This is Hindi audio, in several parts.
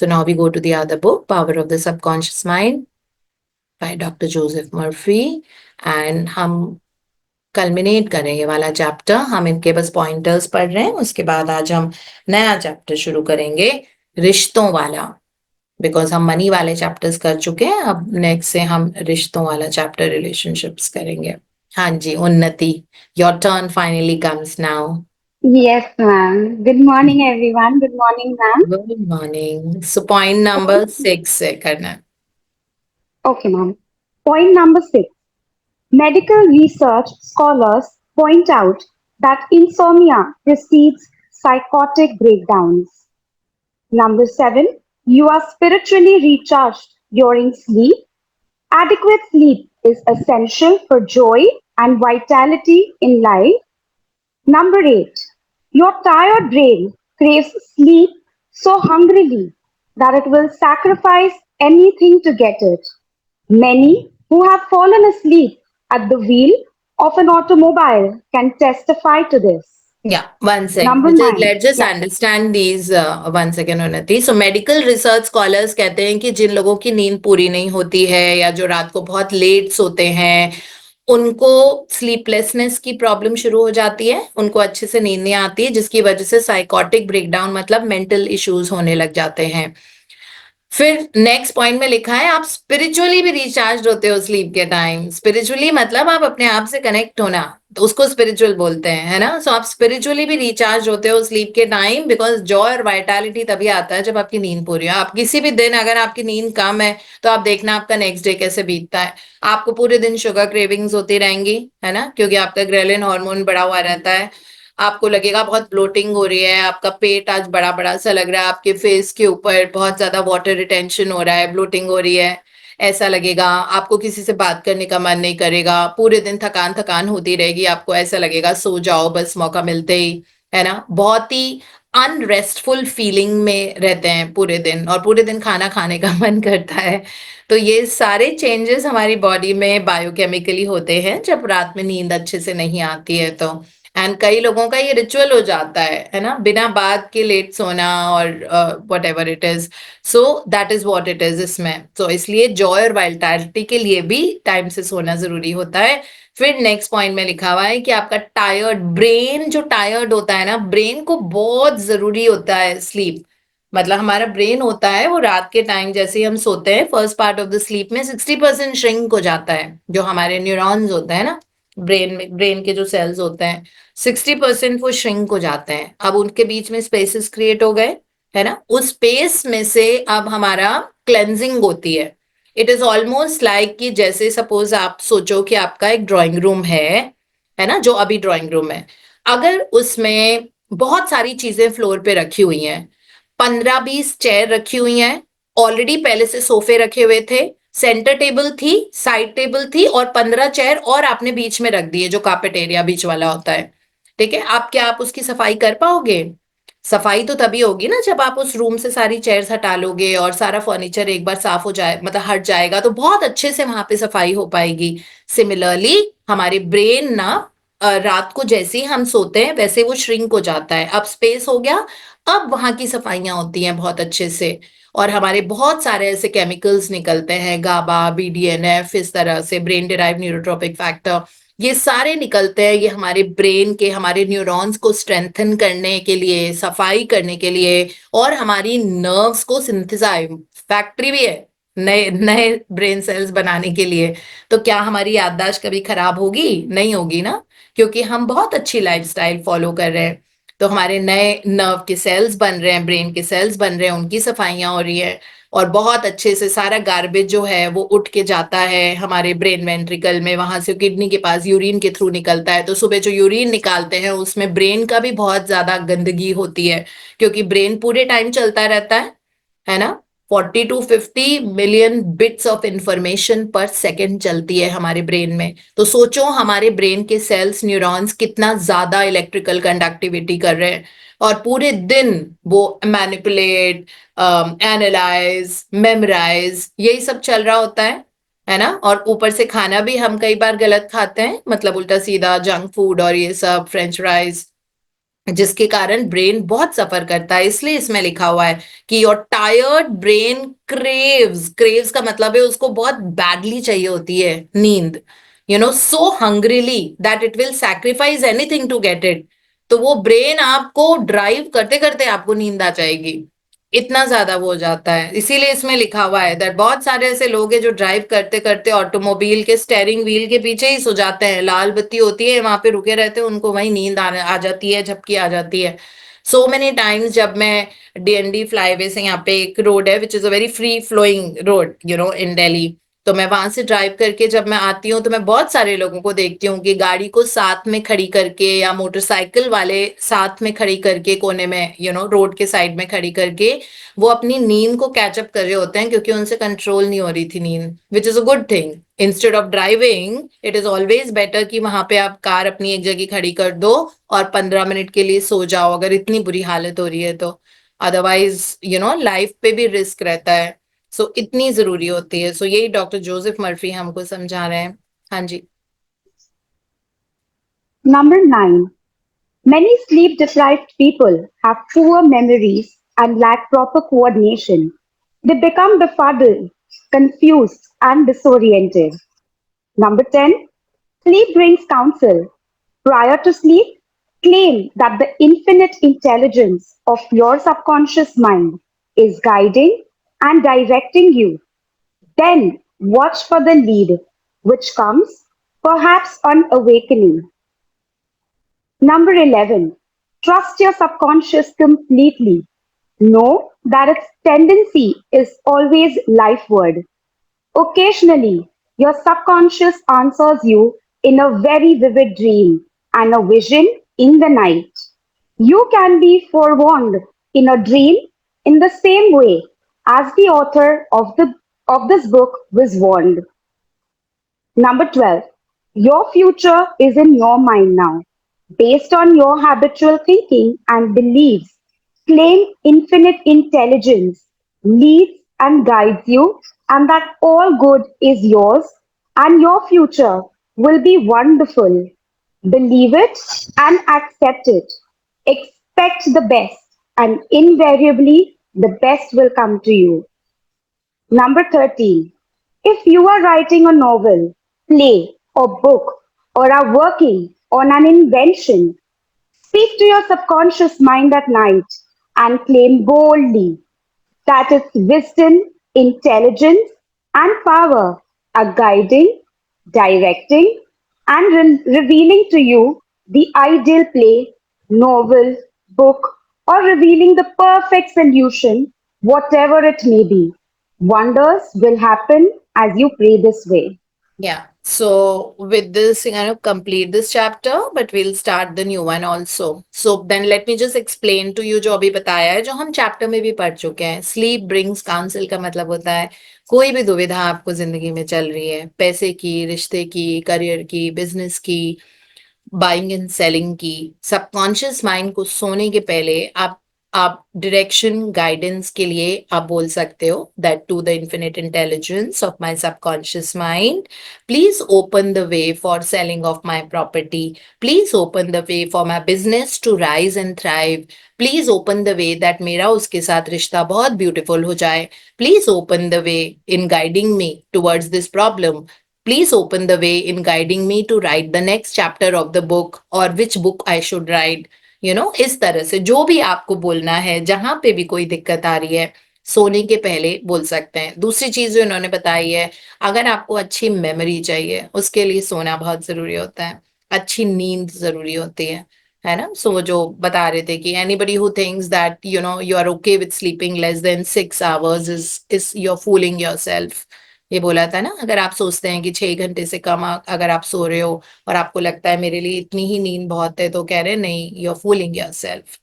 So now we go to the other book, Power of the Subconscious Mind by Dr. Joseph Murphy. And हम कल्मिनेट कर रहे हैं ये वाला चैप्टर. हम इनके बस पॉइंटर्स पढ़ रहे हैं. उसके बाद आज हम नया चैप्टर शुरू करेंगे, रिश्तों वाला. बिकॉज हम मनी वाले चैप्टर्स कर चुके हैं. अब नेक्स्ट से हम रिश्तों वाला चैप्टर, रिलेशनशिप्स करेंगे. हाँ जी, उन्नति, your turn finally comes now. Yes, ma'am. Good morning, everyone. Good morning, ma'am. Good morning. So point number 6 से करना है. Okay, ma'am. Point number 6. Medical research scholars point out that insomnia precedes psychotic breakdowns. Number 7. You are spiritually recharged during sleep. Adequate sleep is essential for joy and vitality in life. Number 8. Your tired brain craves sleep so hungrily that it will sacrifice anything to get it. Many who have fallen asleep at the wheel of an automobile can testify to this. Yeah, one sec. Number 9. Let's just Yeah. understand these 1 second, उन्नति. So medical research scholars कहते हैं कि जिन लोगों की नींद पूरी नहीं होती है या जो रात को बहुत लेट सोते हैं, उनको स्लीपलेसनेस की प्रॉब्लम शुरू हो जाती है. उनको अच्छे से नींद नहीं आती है, जिसकी वजह से साइकोटिक ब्रेकडाउन मतलब मेंटल इश्यूज होने लग जाते हैं. फिर नेक्स्ट पॉइंट में लिखा है आप स्पिरिचुअली भी रिचार्ज होते हो स्लीप के टाइम. स्पिरिचुअली मतलब आप अपने आप से कनेक्ट होना, तो उसको स्पिरिचुअल बोलते हैं, है ना. सो आप स्पिरिचुअली भी रिचार्ज होते हो स्लीप के टाइम, बिकॉज जॉय और वाइटैलिटी तभी आता है जब आपकी नींद पूरी हो. आप किसी भी दिन अगर आपकी नींद कम है तो आप देखना आपका नेक्स्ट डे कैसे बीतता है. आपको पूरे दिन शुगर क्रेविंग्स होती रहेंगी, है ना, क्योंकि आपका ग्रेलिन हार्मोन बढ़ा हुआ रहता है. आपको लगेगा बहुत ब्लोटिंग हो रही है, आपका पेट आज बड़ा बड़ा सा लग रहा है, आपके फेस के ऊपर बहुत ज्यादा वाटर रिटेंशन हो रहा है, ब्लोटिंग हो रही है, ऐसा लगेगा. आपको किसी से बात करने का मन नहीं करेगा, पूरे दिन थकान थकान होती रहेगी, आपको ऐसा लगेगा सो जाओ बस मौका मिलते ही, है ना. बहुत ही अनरेस्टफुल फीलिंग में रहते हैं पूरे दिन, और पूरे दिन खाना खाने का मन करता है. तो ये सारे चेंजेस हमारी बॉडी में बायोकेमिकली होते हैं जब रात में नींद अच्छे से नहीं आती है. तो एंड कई लोगों का ये रिचुअल हो जाता है ना, बिना बात के लेट सोना और what ever it is. So that is what it is इसमें. तो इसलिए जॉय और वाइटैलिटी के लिए भी टाइम से सोना जरूरी होता है. फिर नेक्स्ट पॉइंट में लिखा हुआ है कि आपका टायर्ड ब्रेन, जो टायर्ड होता है ना, ब्रेन को बहुत जरूरी होता है स्लीप. मतलब हमारा ब्रेन होता है वो रात के टाइम जैसे ही हम सोते हैं, first part of the sleep में 60% श्रिंक हो जाता है. जो हमारे न्यूरॉन्स होते हैं ना ब्रेन में, ब्रेन के जो सेल्स होते हैं, 60% वो श्रिंक हो जाते हैं. अब उनके बीच में स्पेसेस क्रिएट हो गए, है ना. उस स्पेस में से अब हमारा क्लेंजिंग होती है. इट इज ऑलमोस्ट लाइक कि जैसे सपोज आप सोचो कि आपका एक ड्राइंग रूम है ना, जो अभी ड्राइंग रूम है. अगर उसमें बहुत सारी चीजें फ्लोर पे रखी हुई हैं, 15-20 चेयर रखी हुई हैं, ऑलरेडी पहले से सोफे रखे हुए थे, सेंटर टेबल थी, साइड टेबल थी, और 15 चेयर और आपने बीच में रख दिए, जो कार्पेट एरिया बीच वाला होता है. ठीक है, आप उसकी सफाई कर पाओगे? सफाई तो तभी होगी ना जब आप उस रूम से सारी चेयर्स हटा लोगे और सारा फर्नीचर एक बार साफ हो जाए, मतलब हट जाएगा, तो बहुत अच्छे से वहां पे सफाई हो पाएगी. सिमिलरली हमारे ब्रेन ना, रात को जैसे ही हम सोते हैं वैसे वो श्रिंक हो जाता है. अब स्पेस हो गया, अब वहां की सफाइयां होती हैं बहुत अच्छे से, और हमारे बहुत सारे ऐसे केमिकल्स निकलते हैं, गाबा, बीडीएनएफ, इस तरह से ब्रेन डिराइव न्यूरोट्रोपिक फैक्टर, ये सारे निकलते हैं. ये हमारे ब्रेन के, हमारे न्यूरॉन्स को स्ट्रेंथन करने के लिए, सफाई करने के लिए, और हमारी नर्व्स को सिंथेसाइज, फैक्ट्री भी है नए नए ब्रेन सेल्स बनाने के लिए. तो क्या हमारी याददाश्त कभी खराब होगी? नहीं होगी ना, क्योंकि हम बहुत अच्छी लाइफस्टाइल फॉलो कर रहे हैं. तो हमारे नए नर्व के सेल्स बन रहे हैं, ब्रेन के सेल्स बन रहे हैं, उनकी सफाइयां हो रही है, और बहुत अच्छे से सारा गार्बेज जो है वो उठ के जाता है हमारे ब्रेन वेंट्रिकल में, वहां से किडनी के पास यूरिन के थ्रू निकलता है. तो सुबह जो यूरिन निकालते हैं उसमें ब्रेन का भी बहुत ज्यादा गंदगी होती है, क्योंकि ब्रेन पूरे टाइम चलता रहता है ना. 40 to 50 million bits of information पर सेकेंड चलती है हमारे ब्रेन में. तो सोचो हमारे ब्रेन के सेल्स, न्यूरॉन्स कितना ज्यादा इलेक्ट्रिकल कंडक्टिविटी कर रहे हैं, और पूरे दिन वो मैनिपुलेट, एनालाइज, मेमोराइज, यही सब चल रहा होता है ना. और ऊपर से खाना भी हम कई बार गलत खाते हैं, मतलब उल्टा सीधा जंक फूड और ये सब, फ्रेंच फ्राइज, जिसके कारण ब्रेन बहुत सफर करता है। इसलिए इसमें लिखा हुआ है कि your tired brain craves, craves का मतलब है उसको बहुत बैडली चाहिए होती है नींद, so hungrily that it will sacrifice anything to get it. तो वो ब्रेन आपको ड्राइव करते करते आपको नींद आ जाएगी, इतना ज्यादा वो हो जाता है। इसीलिए इसमें लिखा हुआ है दैट बहुत सारे ऐसे लोग हैं जो ड्राइव करते करते ऑटोमोबाइल के स्टेयरिंग व्हील के पीछे ही सो जाते हैं, लाल बत्ती होती है वहां पे रुके रहते हैं, उनको वहीं नींद आ जाती है, झपकी आ जाती है। सो मेनी टाइम्स जब मैं डीएनडी फ्लाईवे से, यहाँ पे एक रोड है which is a very free flowing road in Delhi, तो मैं वहां से ड्राइव करके जब मैं आती हूँ तो मैं बहुत सारे लोगों को देखती हूँ कि गाड़ी को साथ में खड़ी करके या मोटरसाइकिल वाले साथ में खड़ी करके कोने में, रोड के साइड में खड़ी करके वो अपनी नींद को कैचअप कर रहे होते हैं, क्योंकि उनसे कंट्रोल नहीं हो रही थी नींद, विच is a good thing. Instead of driving it is always better कि वहां पे आप कार अपनी एक जगह खड़ी कर दो और 15 मिनट के लिए सो जाओ, अगर इतनी बुरी हालत हो रही है तो। अदरवाइज लाइफ पे भी रिस्क रहता है। सो इतनी जरूरी होती है। सो यही डॉक्टर जोसेफ मर्फी हमको समझा रहे हैं। हाँ जी। Number 9. Many sleep deprived people have poor memories and lack proper coordination. They become befuddled, confused, and disoriented. Number 10. Sleep brings counsel. Prior to sleep, claim that the infinite intelligence of your subconscious mind is guiding and directing you. Then watch for the lead, which comes perhaps on awakening. Number 11. Trust your subconscious completely. Know that its tendency is always lifeward. Occasionally, your subconscious answers you in a very vivid dream and a vision in the night. You can be forewarned in a dream in the same way as the author of this book was warned. Number 12. Your future is in your mind now. Based on your habitual thinking and beliefs, claim infinite intelligence leads and guides you, and that all good is yours, and your future will be wonderful. Believe it and accept it. Expect the best, and invariably, the best will come to you. Number 13. If you are writing a novel, play, or book, or are working on an invention, speak to your subconscious mind at night and claim boldly that its wisdom, intelligence, and power are guiding, directing, and revealing to you the ideal play, novel, book, or revealing the perfect solution, whatever it may be. Wonders will happen as you pray this way. Yeah. So with this, complete this chapter, but we'll start the new one also. So then let me just explain to you जो अभी बताया है, जो हम चैप्टर में भी पढ़ चुके हैं। स्लीप ब्रिंग्स काउंसिल का मतलब होता है कोई भी दुविधा आपको जिंदगी में चल रही है, पैसे की, रिश्ते की, करियर की, बिजनेस की, बाइंग एंड सेलिंग की, सबकॉन्शियस माइंड को सोने के पहले आप डायरेक्शन गाइडेंस के लिए आप बोल सकते हो that to the infinite intelligence of my subconscious mind, please open the way for selling of my property, please open the way for my business to rise and thrive, please open the way that मेरा उसके साथ रिश्ता बहुत ब्यूटीफुल हो जाए, please open the way in guiding me towards this problem, please open the way in guiding me to write the next chapter of the book or which book I should write. इस तरह से जो भी आपको बोलना है, जहां पे भी कोई दिक्कत आ रही है, सोने के पहले बोल सकते हैं। दूसरी चीज जो इन्होंने बताई है, अगर आपको अच्छी मेमोरी चाहिए उसके लिए सोना बहुत जरूरी होता है, अच्छी नींद जरूरी होती है ना। सो वो जो बता रहे थे कि anybody who thinks that you are okay with sleeping less than 6 hours is you are fooling yourself. ये बोला था ना, अगर आप सोचते हैं कि 6 घंटे से कम अगर आप सो रहे हो और आपको लगता है मेरे लिए इतनी ही नींद बहुत है, तो कह रहे हैं नहीं, यू आर फूलिंग योरसेल्फ।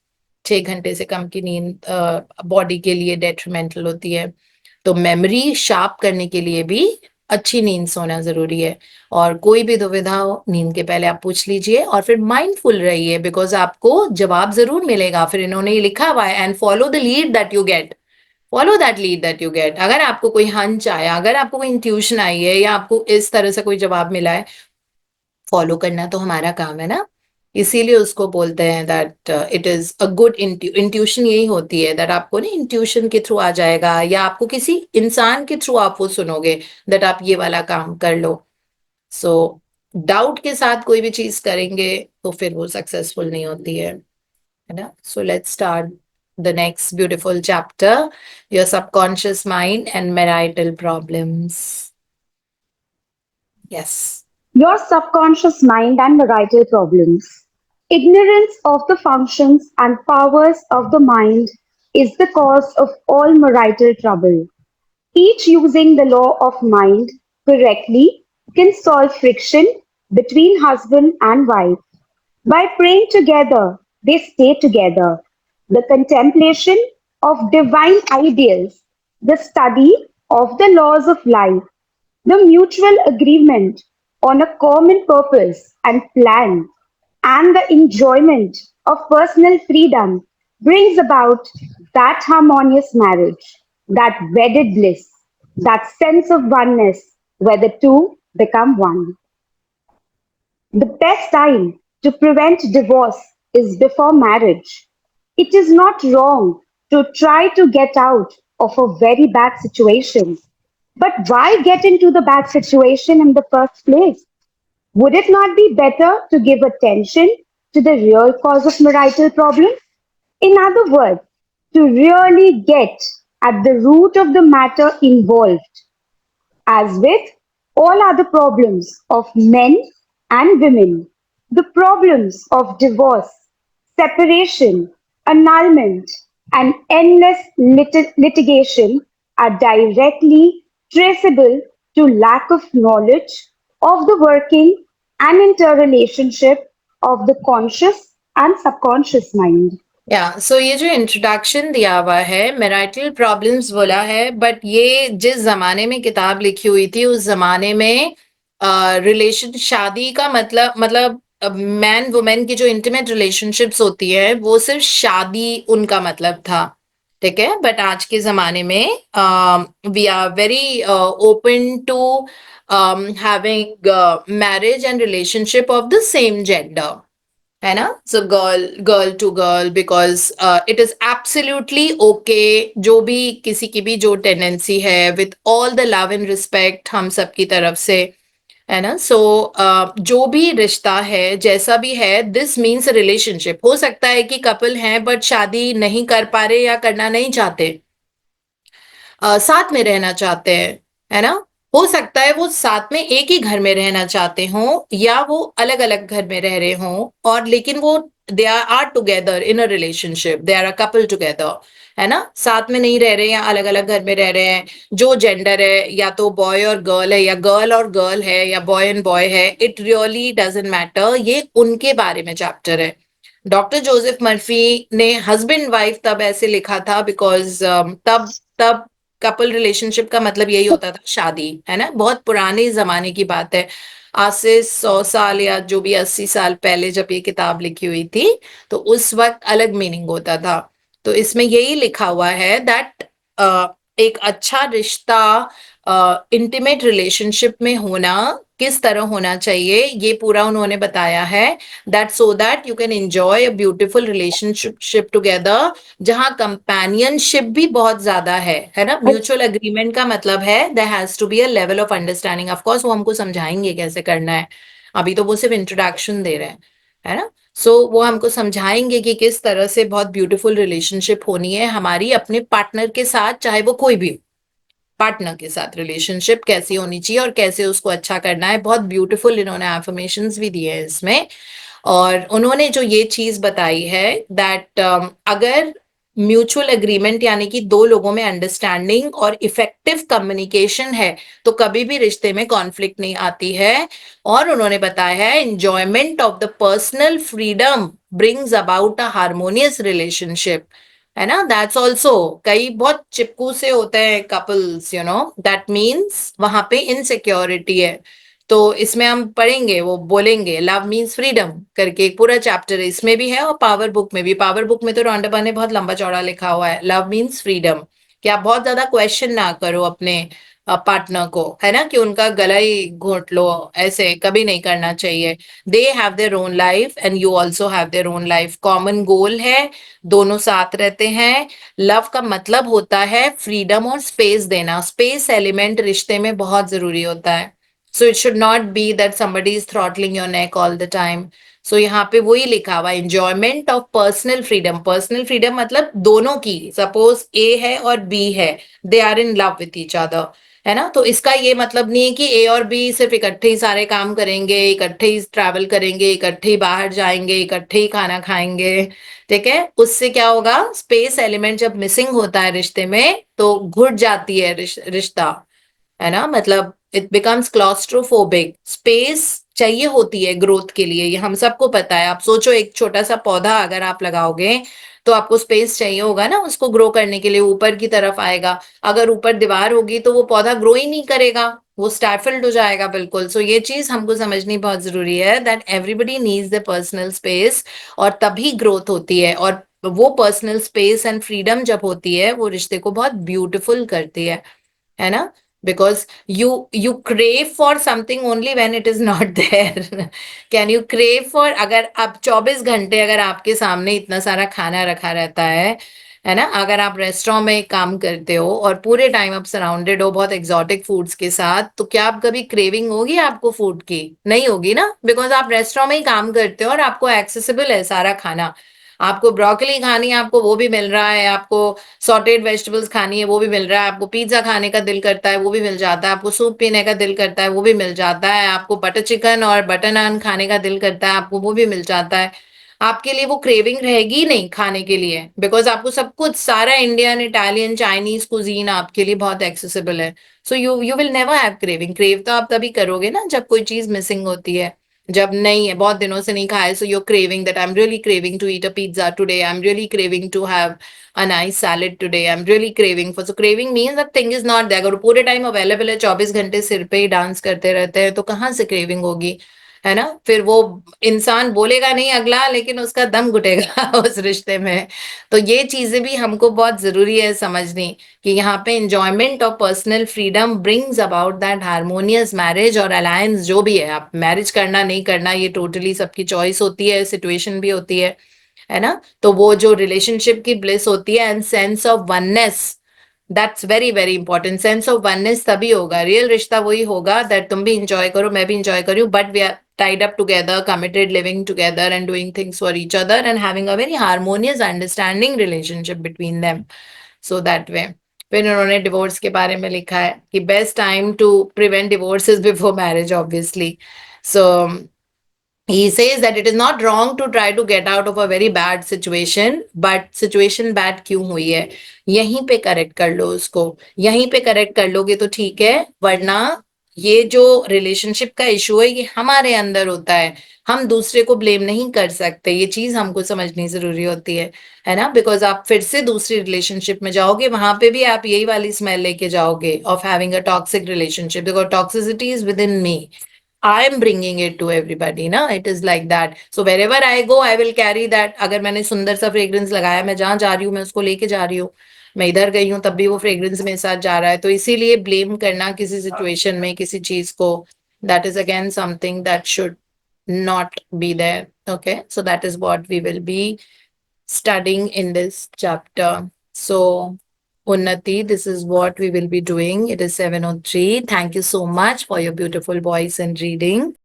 6 घंटे से कम की नींद बॉडी के लिए डेट्रीमेंटल होती है। तो मेमोरी शार्प करने के लिए भी अच्छी नींद सोना जरूरी है। और कोई भी दुविधा हो, नींद के पहले आप पूछ लीजिए और फिर माइंडफुल रहिए, बिकॉज आपको जवाब जरूर मिलेगा। फिर इन्होंने ये लिखा हुआ है, and follow the lead that you get, follow that lead that you get. अगर आपको कोई हंच आया, अगर आपको कोई इंट्यूशन आई है या आपको इस तरह से कोई जवाब मिला है, फॉलो करना तो हमारा काम है ना। इसीलिए उसको बोलते हैं that it is a good intuition. यही होती है दैट आपको ना इंट्यूशन के थ्रू आ जाएगा, या आपको किसी इंसान के थ्रू आप वो सुनोगे दैट आप ये वाला काम कर लो। सो डाउट के साथ कोई भी चीज करेंगे तो फिर वो सक्सेसफुल नहीं होती है ना। So let's start the next beautiful chapter, your subconscious mind and marital problems. Yes. Your subconscious mind and marital problems. Ignorance of the functions and powers of the mind is the cause of all marital trouble. Each using the law of mind correctly can solve friction between husband and wife. By praying together, they stay together. The contemplation of divine ideals, the study of the laws of life, the mutual agreement on a common purpose and plan, and the enjoyment of personal freedom brings about that harmonious marriage, that wedded bliss, that sense of oneness where the two become one. The best time to prevent divorce is before marriage. It is not wrong to try to get out of a very bad situation. But why get into the bad situation in the first place? Would it not be better to give attention to the real cause of marital problem? In other words, to really get at the root of the matter involved. As with all other problems of men and women, the problems of divorce, separation, annulment, and endless litigation are directly traceable to lack of knowledge of the working and interrelationship of the conscious and subconscious mind. या सो ये जो इंट्रोडक्शन दिया हुआ है, मैरिटल प्रॉब्लम्स बोला है, बट ये जिस जमाने में किताब लिखी हुई थी उस जमाने में रिलेशन, शादी का मतलब मैन वुमेन की जो इंटीमेट रिलेशनशिप्स होती है वो सिर्फ शादी उनका मतलब था, ठीक है। बट आज के जमाने में we are very open to having marriage and relationship of the same gender, है ना। So girl girl to girl, because it is absolutely okay, जो भी किसी की भी जो टेंडेंसी है, with all the love and respect हम सब की तरफ से, है ना। सो जो भी रिश्ता है जैसा भी है, दिस मीन्स रिलेशनशिप। हो सकता है कि कपल हैं बट शादी नहीं कर पा रहे या करना नहीं चाहते, साथ में रहना चाहते हैं, है ना। हो सकता है वो साथ में एक ही घर में रहना चाहते हों, या वो अलग अलग घर में रह रहे हों, और लेकिन वो they are together in a relationship, they are a couple together, है ना। साथ में नहीं रह रहे या अलग अलग घर में रह रहे हैं। जो जेंडर है, या तो बॉय और गर्ल है, या गर्ल और गर्ल है, या बॉय एंड बॉय है, इट रियली डजेंट मैटर। ये उनके बारे में चैप्टर है। डॉक्टर जोसेफ मर्फी ने हस्बैंड वाइफ तब ऐसे लिखा था बिकॉज तब तब कपल रिलेशनशिप का मतलब यही होता था शादी, है ना। बहुत पुराने जमाने की बात है, आज से 100 साल या जो भी 80 साल पहले जब ये किताब लिखी हुई थी, तो उस वक्त अलग मीनिंग होता था। तो इसमें यही लिखा हुआ है दैट एक अच्छा रिश्ता, इंटीमेट रिलेशनशिप में होना किस तरह होना चाहिए, ये पूरा उन्होंने बताया है। That so that you can enjoy a beautiful relationship together, जहां कंपेनियनशिप भी बहुत ज्यादा है ना। म्यूचुअल अग्रीमेंट का मतलब है there has to be a level of understanding. Of course वो हमको समझाएंगे कैसे करना है, अभी तो वो सिर्फ इंट्रोडक्शन दे रहे हैं, है ना। सो वो हमको समझाएंगे कि किस तरह से बहुत ब्यूटीफुल रिलेशनशिप होनी है हमारी अपने पार्टनर के साथ, चाहे वो कोई भी पार्टनर के साथ रिलेशनशिप कैसी होनी चाहिए और कैसे उसको अच्छा करना है। बहुत ब्यूटीफुल इन्होंने एफर्मेशंस भी दिए हैं इसमें। और उन्होंने जो ये चीज बताई है दैट अगर म्यूचुअल एग्रीमेंट यानी कि दो लोगों में अंडरस्टैंडिंग और इफेक्टिव कम्युनिकेशन है, तो कभी भी रिश्ते में कॉन्फ्लिक्ट नहीं आती है। और उन्होंने बताया है enjoyment of the personal freedom brings about a harmonious relationship, है ना। दैट्स ऑल्सो, कई बहुत चिपकू से होते हैं couples, you know, that means वहां पे इनसिक्योरिटी है। तो इसमें हम पढ़ेंगे, वो बोलेंगे लव मीन्स फ्रीडम करके एक पूरा चैप्टर है, इसमें भी है और पावर बुक में भी। पावर बुक में तो रोंडाबा ने बहुत लंबा चौड़ा लिखा हुआ है, लव मीन्स फ्रीडम, कि आप बहुत ज्यादा क्वेश्चन ना करो अपने पार्टनर को, है ना, कि उनका गला ही घोट लो, ऐसे कभी नहीं करना चाहिए। They have their own life and you also have their own life, common goal है, दोनों साथ रहते हैं। लव का मतलब होता है फ्रीडम और स्पेस देना, स्पेस एलिमेंट रिश्ते में बहुत जरूरी होता है। So it should not be that somebody is throttling your neck all the time. So यहाँ पे वही लिखा हुआ, enjoyment of personal freedom, personal freedom मतलब दोनों की, सपोज ए है और बी है, they are in love with each other, है ना। तो इसका ये मतलब नहीं है कि ए और बी सिर्फ इकट्ठे ही सारे काम करेंगे, इकट्ठे ही ट्रैवल करेंगे, इकट्ठे ही बाहर जाएंगे, इकट्ठे ही खाना खाएंगे, ठीक है। उससे क्या होगा, स्पेस एलिमेंट जब मिसिंग होता है रिश्ते में तो घुट जाती है रिश्ता, है ना। मतलब इट बिकम्स क्लॉस्ट्रोफोबिक, स्पेस चाहिए होती है ग्रोथ के लिए, ये हम सबको पता है। आप सोचो एक छोटा सा पौधा अगर आप लगाओगे तो आपको स्पेस चाहिए होगा ना उसको ग्रो करने के लिए, ऊपर की तरफ आएगा। अगर ऊपर दीवार होगी तो वो पौधा ग्रो ही नहीं करेगा, वो स्टैफल्ड हो जाएगा बिल्कुल। सो ये चीज हमको समझनी बहुत जरूरी है that everybody needs the personal space, और तभी ग्रोथ होती है। और वो पर्सनल स्पेस एंड फ्रीडम जब होती है वो रिश्ते को बहुत ब्यूटीफुल करती है ना। Because you crave for something only when it is not there. Can you crave for, अगर आप 24 घंटे अगर आपके सामने इतना सारा खाना रखा रहता है ना, अगर आप रेस्टोरेंट में काम करते हो और पूरे टाइम आप सराउंडेड हो बहुत एक्सोटिक फूड्स के साथ, तो क्या आप कभी क्रेविंग होगी आपको फूड की? नहीं होगी ना, बिकॉज आप रेस्टोरेंट में ही काम करते हो और आपको एक्सेसिबल है सारा खाना। आपको ब्रोकली खानी है, आपको वो भी मिल रहा है, आपको सॉटेड वेजिटेबल्स खानी है वो भी मिल रहा है, आपको पिज्जा खाने का दिल करता है वो भी मिल जाता है, आपको सूप पीने का दिल करता है वो भी मिल जाता है, आपको बटर चिकन और बटर नान खाने का दिल करता है आपको वो भी मिल जाता है। आपके लिए वो क्रेविंग रहेगी नहीं खाने के लिए, बिकॉज आपको सब कुछ सारा इंडियन इटालियन चाइनीज कुजीन आपके लिए बहुत एक्सेसिबल है। So you will never have craving. Crave तो आप तभी करोगे ना जब कोई चीज मिसिंग होती है, जब नहीं है, बहुत दिनों से नहीं खाए, सो you're craving that I'm really craving to eat a pizza today, I'm really craving to have a nice salad today, I'm really craving for, so craving means that thing is not there। अगर वो पूरे टाइम अवेलेबल है, 24 घंटे सिर पे ही डांस करते रहते हैं, तो कहाँ से क्रेविंग होगी, है ना। फिर वो इंसान बोलेगा नहीं अगला, लेकिन उसका दम घुटेगा उस रिश्ते में। तो ये चीजें भी हमको बहुत जरूरी है समझनी, कि यहाँ पे enjoyment of personal freedom brings about that harmonious marriage और अलायंस। जो भी है, आप मैरिज करना नहीं करना ये टोटली सबकी चॉइस होती है, सिचुएशन भी होती है ना। तो वो जो रिलेशनशिप की ब्लिस होती है and sense of oneness, that's very very important. Sense of oneness तभी होगा, रियल रिश्ता वही होगा दैट तुम भी इंजॉय करो मैं भी इंजॉय करूँ, but we are tied up together, committed, living together and doing things for each other and having a very harmonious understanding relationship between them, so that way। फिर उन्होंने डिवोर्स के बारे में लिखा है कि best time to prevent divorce is before marriage obviously. So he says that it is not wrong to try to get out of a very bad situation, but situation bad क्यों हुई है, यहीं पे करेक्ट कर लो उसको, यहीं पे करेक्ट कर लोगे तो ठीक है। वरना ये जो रिलेशनशिप का इशू है ये हमारे अंदर होता है, हम दूसरे को ब्लेम नहीं कर सकते, ये चीज हमको समझनी जरूरी होती है ना। बिकॉज आप फिर से दूसरी रिलेशनशिप में जाओगे, वहां पे भी आप यही वाली स्मेल लेके जाओगे of having a toxic relationship, because toxicity is with in me, I am bringing it to everybody ना, it is like that। So wherever I go, I will carry that। अगर मैंने सुंदर सा फ्रेग्रेंस लगाया, मैं जहां जा रही हूँ मैं उसको लेके जा रही हूँ, मैं इधर गई हूँ तब भी वो फ्रेग्रेंस मेरे साथ जा रहा है। तो इसीलिए ब्लेम करना किसी सिचुएशन में किसी चीज को, that is again something that should not be there। Okay, so that is what we will be studying in this chapter। So Unnati, this is what we will be doing. It is 7:03. Thank you so much for your beautiful voice and reading.